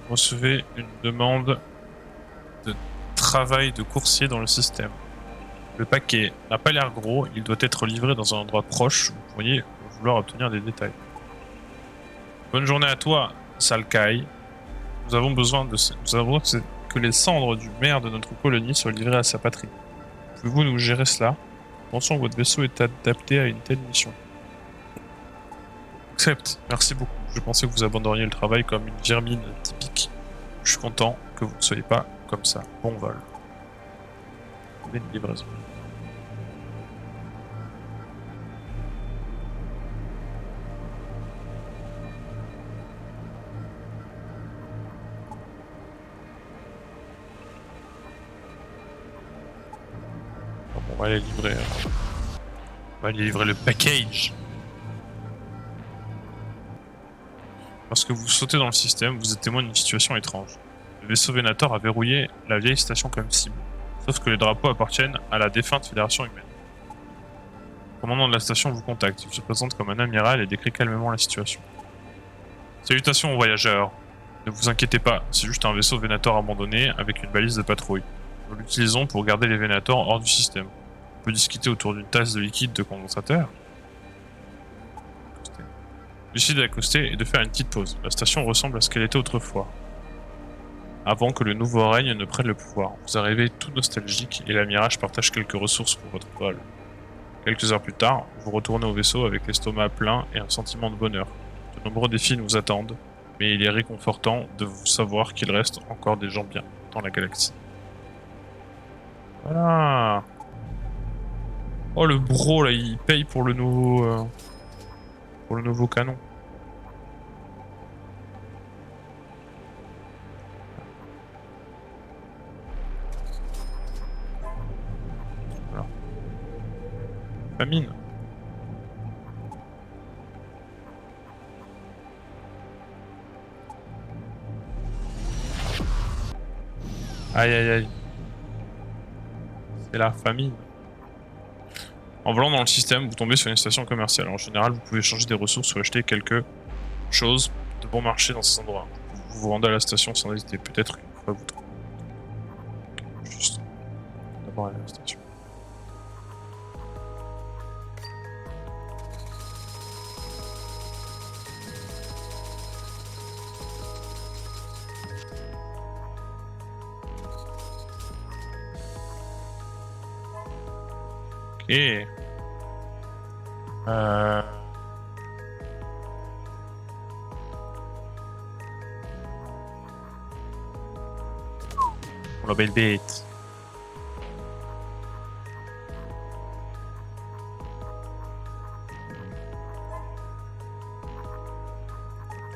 Recevez une demande de travail de coursier dans le système. Le paquet n'a pas l'air gros, il doit être livré dans un endroit proche. Vous pourriez vouloir obtenir des détails. Bonne journée à toi, Salkai. Nous avons besoin que les cendres du maire de notre colonie soient livrées à sa patrie. Pouvez-vous nous gérer cela? Pensons que votre vaisseau est adapté à une telle mission. Accepte, merci beaucoup. Je pensais que vous abandonniez le travail comme une vermine typique. Je suis content que vous ne soyez pas comme ça. Bon vol. Une livraison. Bon, on va aller livrer. On va aller livrer le package. Lorsque vous sautez dans le système, vous êtes témoin d'une situation étrange. Le vaisseau Venator a verrouillé la vieille station comme cible. Sauf que les drapeaux appartiennent à la défunte Fédération humaine. Le commandant de la station vous contacte. Il se présente comme un amiral et décrit calmement la situation. Salutations voyageurs. Ne vous inquiétez pas, c'est juste un vaisseau Venator abandonné avec une balise de patrouille. Nous l'utilisons pour garder les Venators hors du système. On peut discuter autour d'une tasse de liquide de condensateur. Lucide d'accoster et de faire une petite pause. La station ressemble à ce qu'elle était autrefois, avant que le nouveau règne ne prenne le pouvoir. Vous arrivez tout nostalgique et l'Amirage partage quelques ressources pour votre vol. Quelques heures plus tard, vous retournez au vaisseau avec l'estomac plein et un sentiment de bonheur. De nombreux défis nous attendent, mais il est réconfortant de vous savoir qu'il reste encore des gens bien dans la galaxie. Voilà. Oh le bro là, il paye pour le nouveau canon. Voilà. Famine. Aïe aïe aïe. C'est la famine. En volant dans le système, vous tombez sur une station commerciale. En général, vous pouvez changer des ressources ou acheter quelque chose de bon marché dans ces endroits. Vous vous rendez à la station sans hésiter. Peut-être qu'une fois vous trouvez. Juste d'abord aller à la station. Ok. Pour la belle bête.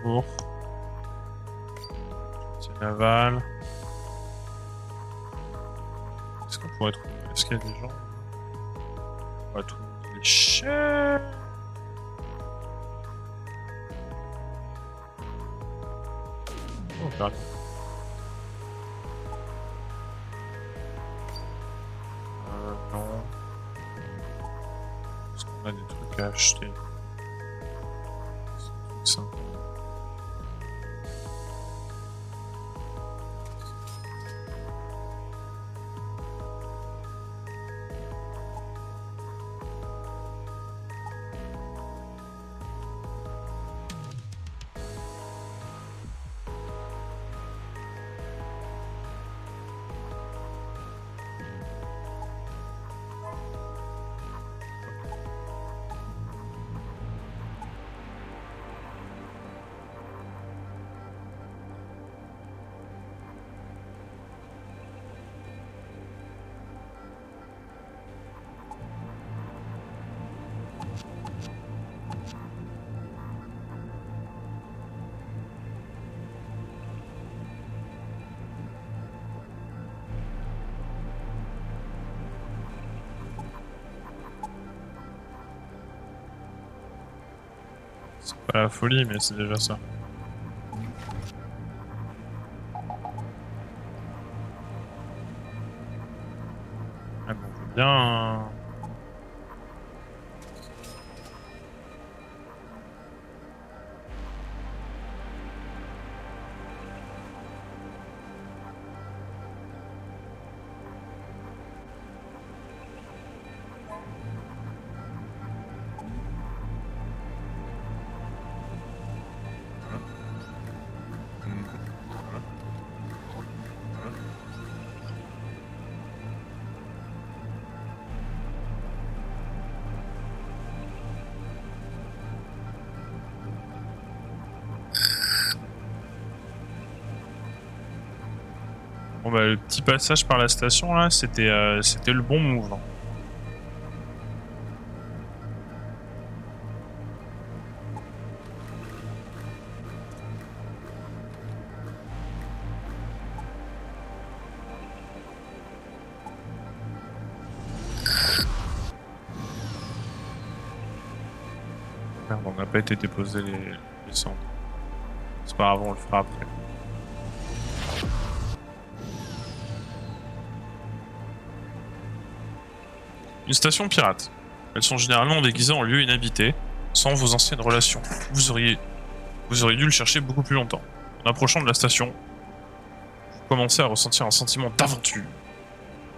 Pour. C'est naval. Est-ce qu'on pourrait trouver. Est-ce qu'il y a des gens? Ouais, tout le monde est cher. Oh, pardon. Non. Est-ce qu'on a des trucs à acheter? C'est un truc simple. C'est pas la folie, mais c'est déjà ça. Ah bon, on peut bien. Bon bah le petit passage par la station là, c'était le bon move. Hein. Merde, on n'a pas été déposer les cendres. C'est pas grave, on le fera après. Une station pirate. Elles sont généralement déguisées en lieu inhabité, sans vos anciennes relations. Vous auriez dû le chercher beaucoup plus longtemps. En approchant de la station, vous commencez à ressentir un sentiment d'aventure.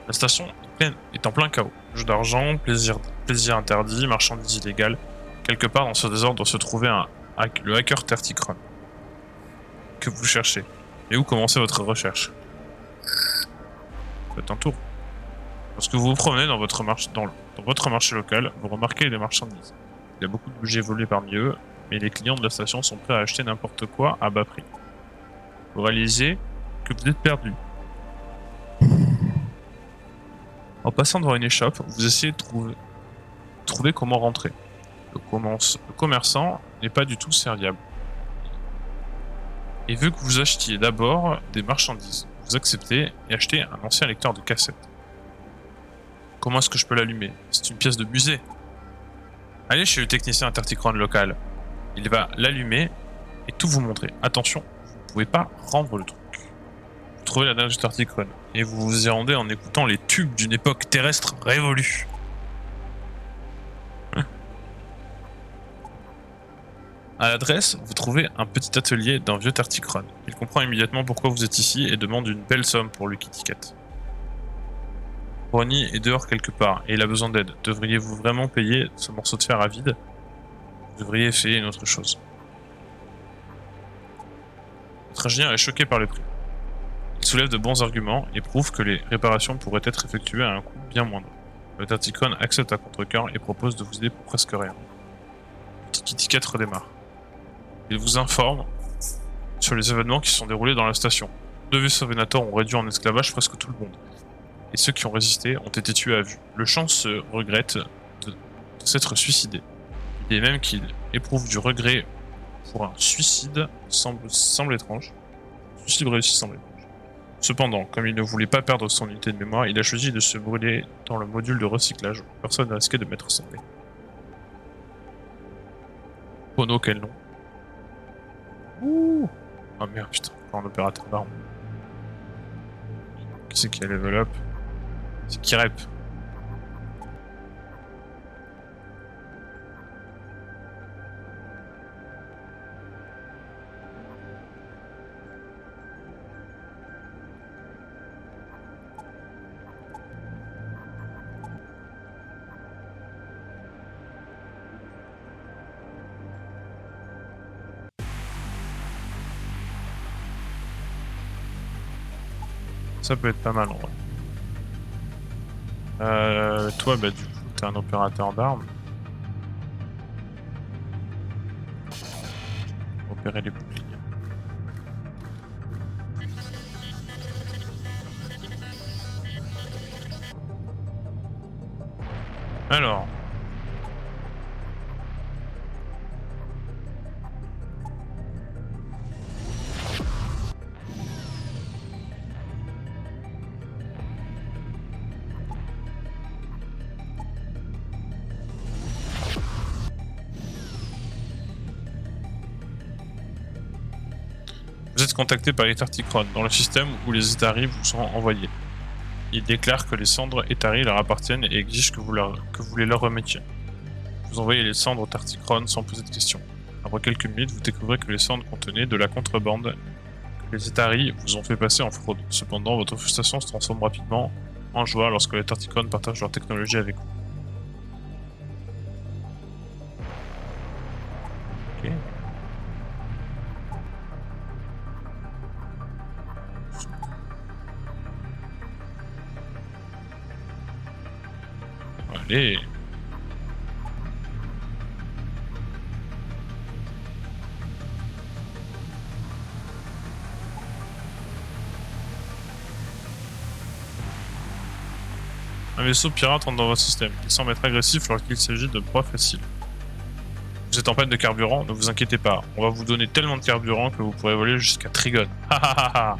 La station est en plein chaos. Jeu d'argent, plaisir interdit, marchandises illégales. Quelque part dans ce désordre doit se trouver le hacker Terticron. Que vous cherchez. Et où commencez votre recherche? Faites un tour. Lorsque vous vous promenez dans votre marché local, vous remarquez des marchandises. Il y a beaucoup d'objets volés parmi eux, mais les clients de la station sont prêts à acheter n'importe quoi à bas prix. Vous réalisez que vous êtes perdu. En passant devant une échoppe, vous essayez de trouver comment rentrer. Le commerçant n'est pas du tout serviable. Et veut que vous achetiez d'abord des marchandises. Vous acceptez et achetez un ancien lecteur de cassette. Comment est-ce que je peux l'allumer? C'est une pièce de musée. Allez chez le technicien Terticron local. Il va l'allumer et tout vous montrer. Attention, vous ne pouvez pas rendre le truc. Vous trouvez la nage du Terticron et vous vous y rendez en écoutant les tubes d'une époque terrestre révolue. À l'adresse, vous trouvez un petit atelier d'un vieux Terticron. Il comprend immédiatement pourquoi vous êtes ici et demande une belle somme pour le kit-ticket. Ronnie est dehors quelque part et il a besoin d'aide. Devriez-vous vraiment payer ce morceau de fer à vide? Vous devriez essayer une autre chose. Votre ingénieur est choqué par le prix. Il soulève de bons arguments et prouve que les réparations pourraient être effectuées à un coût bien moindre. Le Terticron accepte à contre-cœur et propose de vous aider pour presque rien. Le kit-ticket redémarre. Il vous informe sur les événements qui se sont déroulés dans la station. 2 vaisseaux Venator ont réduit en esclavage presque tout le monde. Et ceux qui ont résisté ont été tués à vue. Le Champ se regrette de s'être suicidé. Il est même qu'il éprouve du regret pour un suicide semble étrange. Suicide réussi semble étrange. Cependant, comme il ne voulait pas perdre son unité de mémoire, il a choisi de se brûler dans le module de recyclage. Personne n'a risqué de mettre son nez. Pono, quel nom? Ouh. Ah merde, putain, encore un opérateur d'armes. Qui c'est qui a level up? C'est Kirep. Ça peut être pas mal en vrai. Toi, bah du coup, t'es un opérateur d'armes. Opérer les boucliers. Alors. Vous êtes contacté par les Terticron dans le système où les Etari vous sont envoyés. Ils déclarent que les cendres Etari leur appartiennent et exigent que vous les leur remettiez. Vous envoyez les cendres Terticron sans poser de questions. Après quelques minutes, vous découvrez que les cendres contenaient de la contrebande que les Etari vous ont fait passer en fraude. Cependant, votre frustration se transforme rapidement en joie lorsque les Terticron partagent leur technologie avec vous. Ok. Allez. vaisseau pirate rentre dans votre système. Il semble être agressif lorsqu'il s'agit de proies faciles. Vous êtes en panne de carburant, ne vous inquiétez pas. On va vous donner tellement de carburant que vous pourrez voler jusqu'à Trigon. Ha ha ha ha.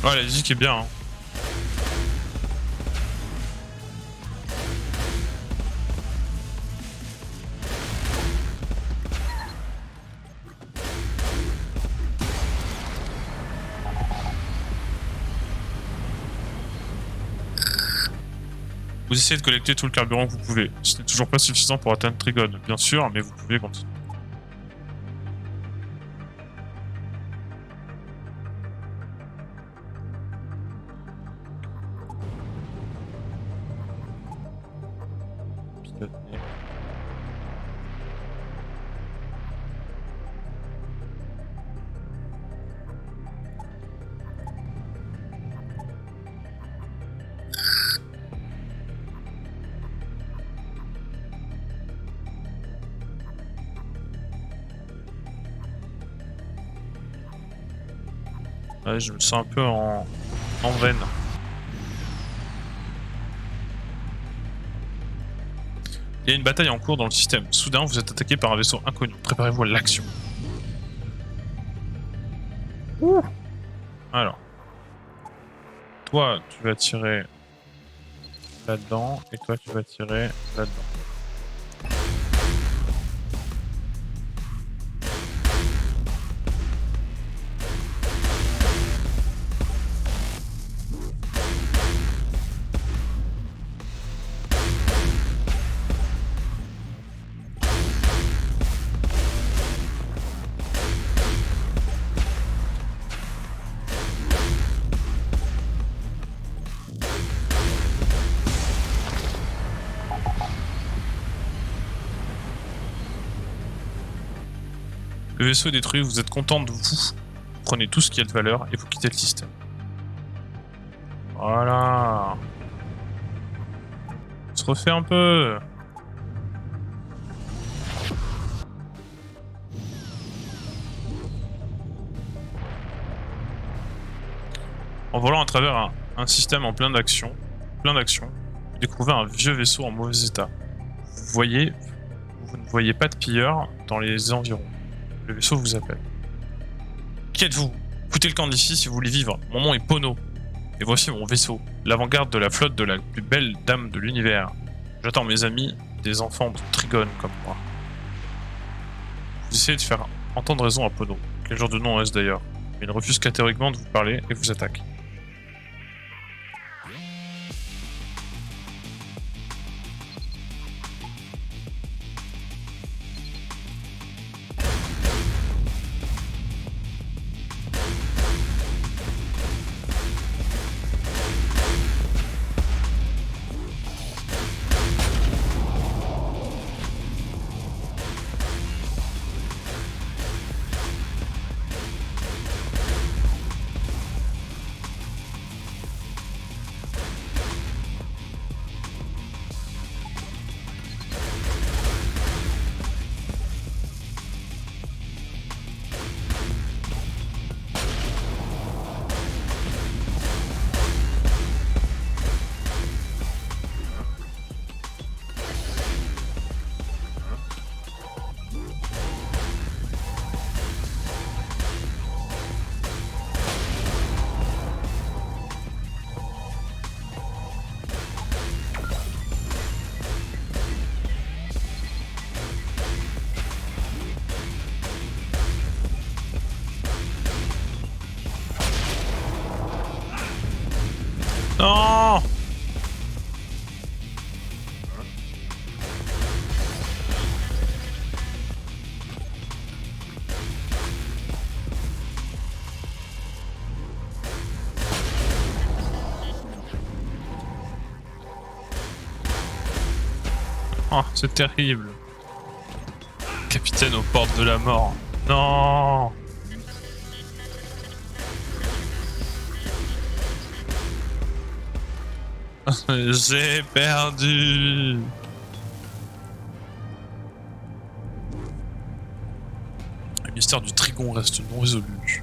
Ouais, la musique est bien. Hein. Vous essayez de collecter tout le carburant que vous pouvez. Ce n'est toujours pas suffisant pour atteindre Trigon, bien sûr, mais vous pouvez continuer. Ouais, je me sens un peu en veine. Il y a une bataille en cours dans le système. Soudain, vous êtes attaqué par un vaisseau inconnu. Préparez-vous à l'action. Alors. Toi, tu vas tirer là-dedans. Et toi, tu vas tirer là-dedans. Le vaisseau est détruit, vous êtes content de vous. Prenez tout ce qui a de valeur et vous quittez le système. Voilà. On se refait un peu. En volant à travers un système en plein d'action, vous découvrez un vieux vaisseau en mauvais état. Vous ne voyez pas de pilleurs dans les environs. Le vaisseau vous appelle. Qui êtes-vous? Foutez le camp d'ici si vous voulez vivre. Mon nom est Pono. Et voici mon vaisseau, l'avant-garde de la flotte de la plus belle dame de l'univers. J'attends mes amis, des enfants de Trigon comme moi. Vous essayez de faire entendre raison à Pono. Quel genre de nom est-ce d'ailleurs? Mais il refuse catégoriquement de vous parler et vous attaque. Non. Oh, c'est terrible. Capitaine aux portes de la mort. Non. J'ai perdu. Le mystère du Trigon reste non résolu.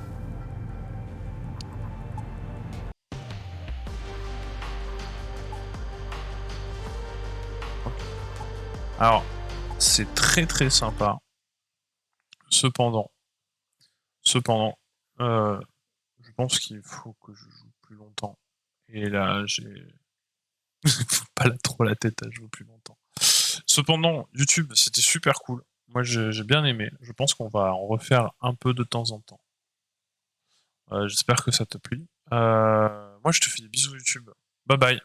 Alors, c'est très très sympa. Cependant, je pense qu'il faut que je joue plus longtemps. Et là, j'ai pas trop la tête à jouer plus longtemps. Cependant, YouTube, c'était super cool. Moi, j'ai bien aimé. Je pense qu'on va en refaire un peu de temps en temps. J'espère que ça te plaît. Moi, je te fais des bisous YouTube. Bye bye.